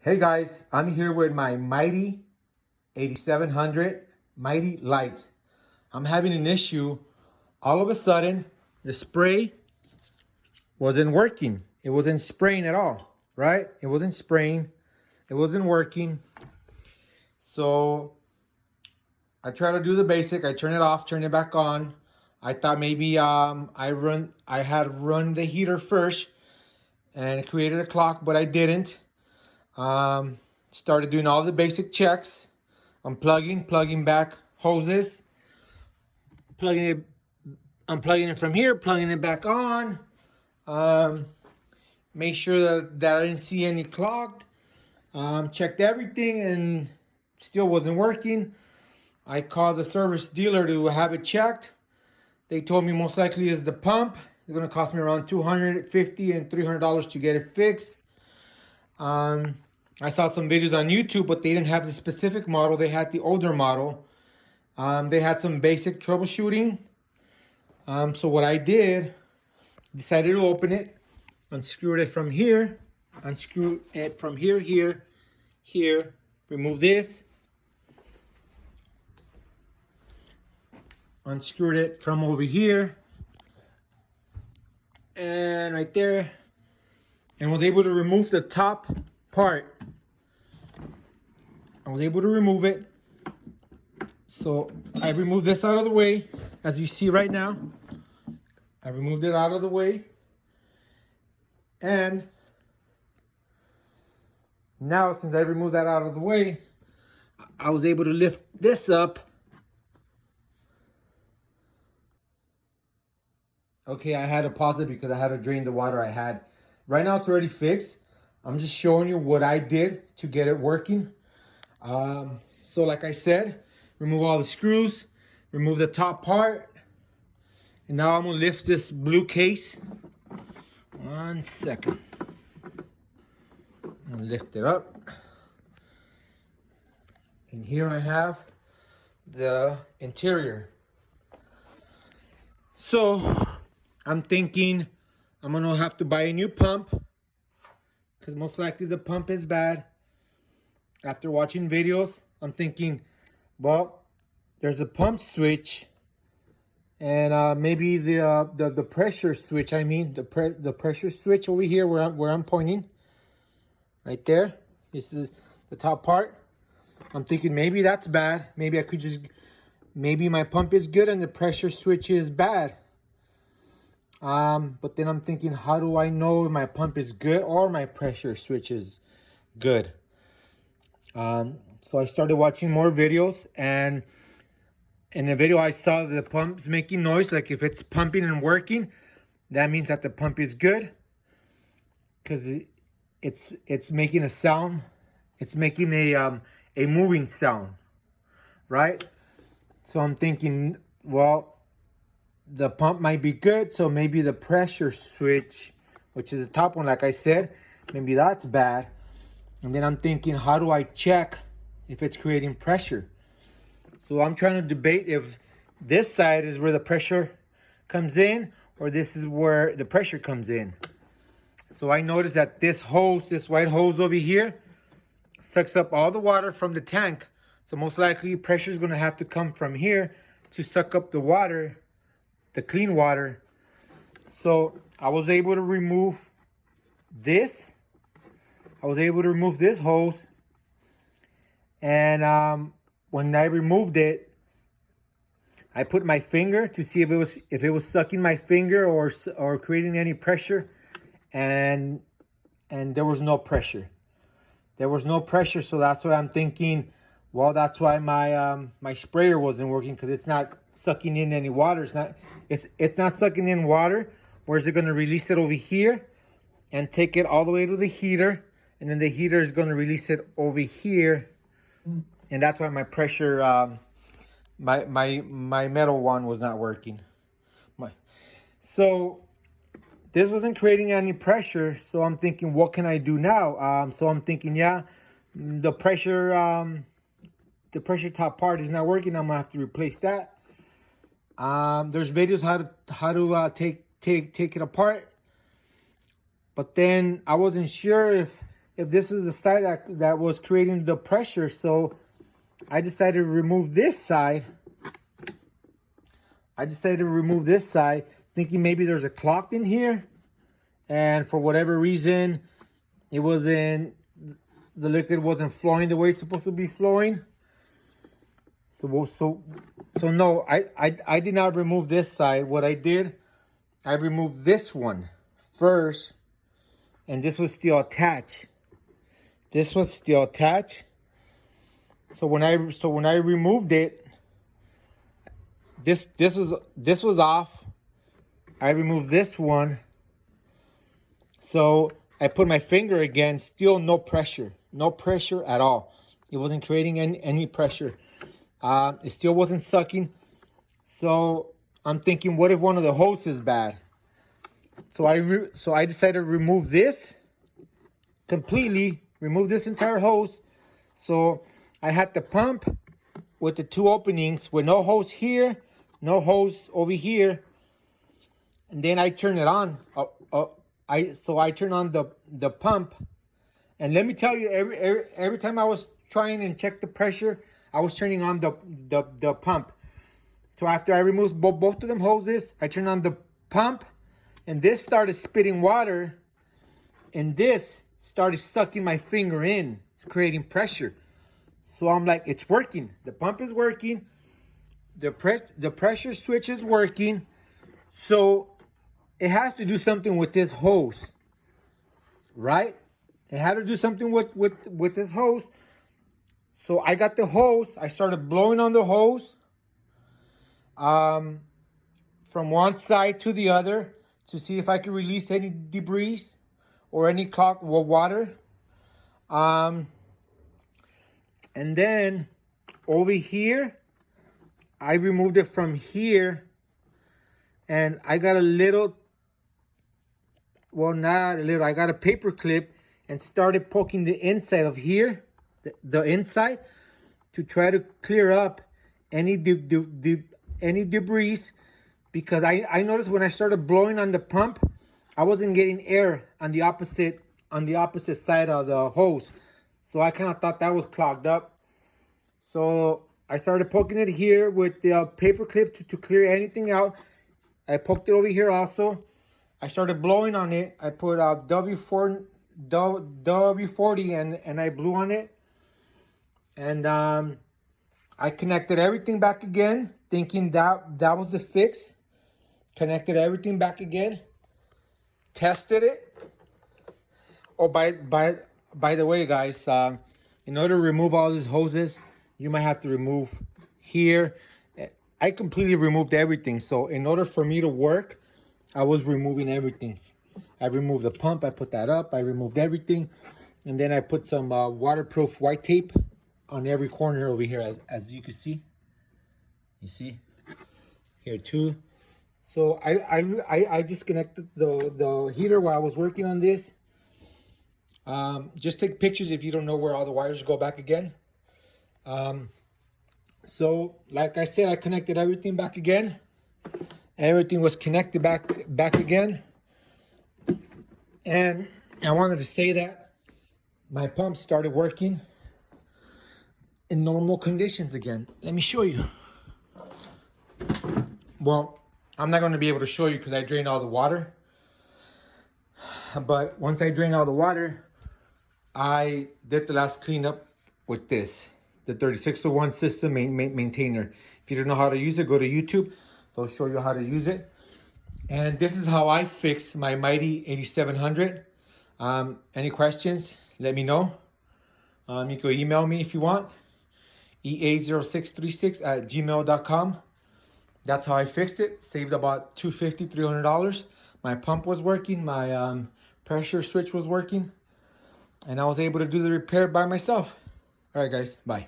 Hey guys, I'm here with my Mytee 8700 Mytee Light. I'm having an issue. All of a sudden, the spray wasn't working. It wasn't spraying at all, right? It wasn't spraying. It wasn't working. So I try to do the basic. I turn it off, turn it back on. I thought maybe I had run the heater first and created a clock, but I didn't. Started doing all the basic checks. Plugging back hoses, unplugging it from here, plugging it back on. Make sure that I didn't see any clogged. Checked everything and still wasn't working. I called the service dealer to have it checked. They told me most likely is the pump. It's gonna cost me around $250 and $300 to get it fixed. I saw some videos on YouTube, but they didn't have the specific model. They had the older model. They had some basic troubleshooting. So what I did, decided to open it, unscrewed it from here, here, remove this, unscrewed it from over here, and right there, and was able to remove the top part. I was able to remove it. So I removed this out of the way, as you see right now. I removed it out of the way. And now, since I removed that out of the way, I was able to lift this up. Okay, I had to pause it because I had to drain the water I had. Right now it's already fixed. I'm just showing you what I did to get it working. So like I said, remove all the screws, remove the top part, and now I'm gonna lift this blue case. 1 second. I'm gonna lift it up. And here I have the interior. So I'm thinking I'm gonna have to buy a new pump because most likely the pump is bad. After watching videos, I'm thinking, well, there's a pump switch and maybe the pressure switch. I mean the pressure switch over here where I'm pointing, right there. This is the top part. I'm thinking maybe that's bad. Maybe I could just, maybe my pump is good and the pressure switch is bad. But then I'm thinking, how do I know if my pump is good or my pressure switch is good? So I started watching more videos, and in the video I saw the pump's making noise. Like if it's pumping and working, that means that the pump is good, because it's making a sound. It's making a moving sound, right? So I'm thinking, well, the pump might be good, so maybe the pressure switch, which is the top one, like I said, maybe that's bad. And then I'm thinking, how do I check if it's creating pressure? So I'm trying to debate if this side is where the pressure comes in or this is where the pressure comes in. So I noticed that this hose, this white hose over here, sucks up all the water from the tank. So most likely pressure is going to have to come from here to suck up the water, the clean water. So I was able to remove this. I was able to remove this hose, and when I removed it, I put my finger to see if it was sucking my finger or creating any pressure, and there was no pressure. There was no pressure, so that's why I'm thinking, well, that's why my sprayer wasn't working, because it's not sucking in any water. It's not sucking in water. Where is it going to release it over here and take it all the way to the heater? And then the heater is going to release it over here. And that's why my pressure, my metal one was not working. So this wasn't creating any pressure. So I'm thinking, what can I do now? So I'm thinking, yeah, the pressure top part is not working. I'm gonna have to replace that. There's videos how to take it apart. But then I wasn't sure if if this is the side that was creating the pressure. So I decided to remove this side. Thinking maybe there's a clog in here. And for whatever reason, the liquid wasn't flowing the way it's supposed to be flowing. So no, I did not remove this side. What I did, I removed this one first, and this was still attached. So when I removed it, this was off. I removed this one. So I put my finger again, still no pressure at all. It wasn't creating any pressure. It still wasn't sucking. So I'm thinking, what if one of the hoses is bad? So I decided to remove this completely, remove this entire hose. So I had the pump with the two openings with no hose here, no hose over here. And then I turn it on. I turn on the pump. And let me tell you, every time I was trying and check the pressure, I was turning on the pump. So after I removed both of them hoses, I turned on the pump, and this started spitting water, and this started sucking my finger in, creating pressure. So I'm like, it's working. The pump is working. The pressure switch is working. So it has to do something with this hose, right? It had to do something with this hose. So I got the hose. I started blowing on the hose from one side to the other to see if I could release any debris or any clogged water. And then over here, I removed it from here, and I got a little, well, not a little, I got a paper clip and started poking the inside of here, the inside, to try to clear up any debris, because I noticed when I started blowing on the pump, I wasn't getting air on the opposite side of the hose. So I kind of thought that was clogged up. So I started poking it here with the paper clip to clear anything out. I poked it over here also. I started blowing on it. I put W40 and I blew on it. And I connected everything back again, thinking that was the fix. Connected everything back again. Tested it. Oh, by the way, guys, in order to remove all these hoses, you might have to remove here. I completely removed everything. So in order for me to work, I was removing everything. I removed the pump. I put that up. I removed everything. And then I put some waterproof white tape on every corner over here, as you can see. You see? Here too. So I disconnected the heater while I was working on this. Just take pictures if you don't know where all the wires go back again. So like I said, I connected everything back again. Everything was connected back again. And I wanted to say that my pump started working in normal conditions again. Let me show you. Well, I'm not going to be able to show you because I drained all the water. But once I drained all the water, I did the last cleanup with this, the 3601 system maintainer. If you don't know how to use it, go to YouTube. They'll show you how to use it. And this is how I fixed my Mytee 8700. Any questions, let me know. You can email me if you want. ea0636@gmail.com. That's how I fixed it. Saved about $250, $300. My pump was working. My pressure switch was working. And I was able to do the repair by myself. All right, guys. Bye.